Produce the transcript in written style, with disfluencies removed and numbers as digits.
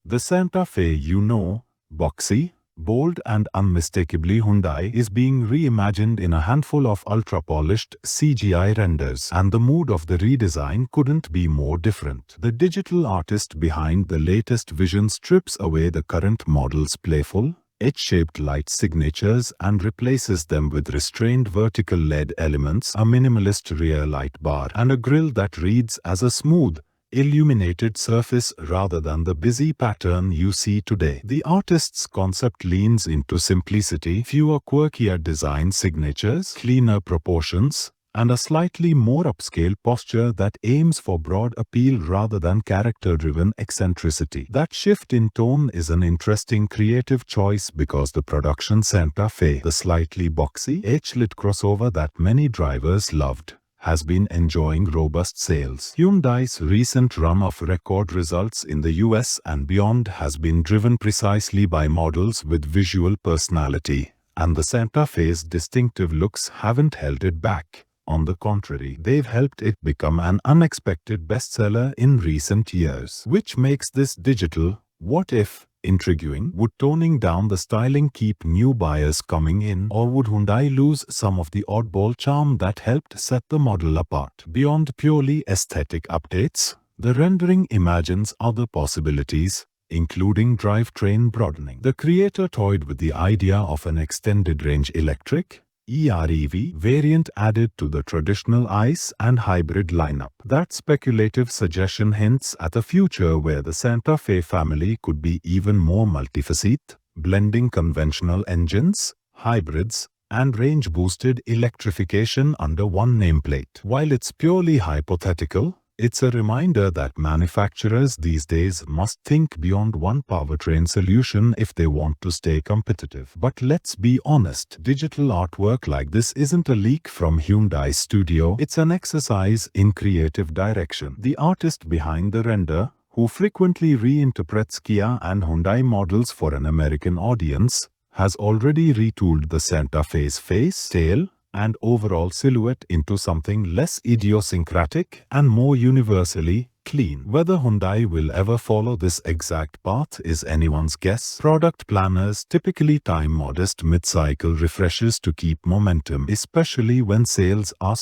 The Santa Fe, boxy, bold and unmistakably Hyundai, is being reimagined in a handful of ultra-polished CGI renders, and the mood of the redesign couldn't be more different. The digital artist behind the latest vision strips away the current model's playful, edge-shaped light signatures and replaces them with restrained vertical LED elements, a minimalist rear light bar, and a grille that reads as a smooth, illuminated surface rather than the busy pattern you see today. The artist's concept leans into simplicity, fewer quirkier design signatures, cleaner proportions, and a slightly more upscale posture that aims for broad appeal rather than character-driven eccentricity. That shift in tone is an interesting creative choice because the production Santa Fe, the slightly boxy, edge-lit crossover that many drivers loved, has been enjoying robust sales. Hyundai's recent run of record results in the US and beyond has been driven precisely by models with visual personality, and the Santa Fe's distinctive looks haven't held it back. On the contrary, they've helped it become an unexpected bestseller in recent years, which makes this digital what-if intriguing. Would toning down the styling keep new buyers coming in, or would Hyundai lose some of the oddball charm that helped set the model apart? Beyond purely aesthetic updates, the rendering imagines other possibilities, including drivetrain broadening. The creator toyed with the idea of an extended-range electric EREV variant added to the traditional ICE and hybrid lineup. That speculative suggestion hints at a future where the Santa Fe family could be even more multifaceted, blending conventional engines, hybrids, and range-boosted electrification under one nameplate. While it's purely hypothetical, it's a reminder that manufacturers these days must think beyond one powertrain solution if they want to stay competitive. But let's be honest, digital artwork like this isn't a leak from Hyundai's studio, it's an exercise in creative direction. The artist behind the render, who frequently reinterprets Kia and Hyundai models for an American audience, has already retooled the Santa Fe's face, tail, and overall silhouette into something less idiosyncratic and more universally clean. Whether Hyundai will ever follow this exact path is anyone's guess. Product planners typically time modest mid-cycle refreshes to keep momentum, especially when sales are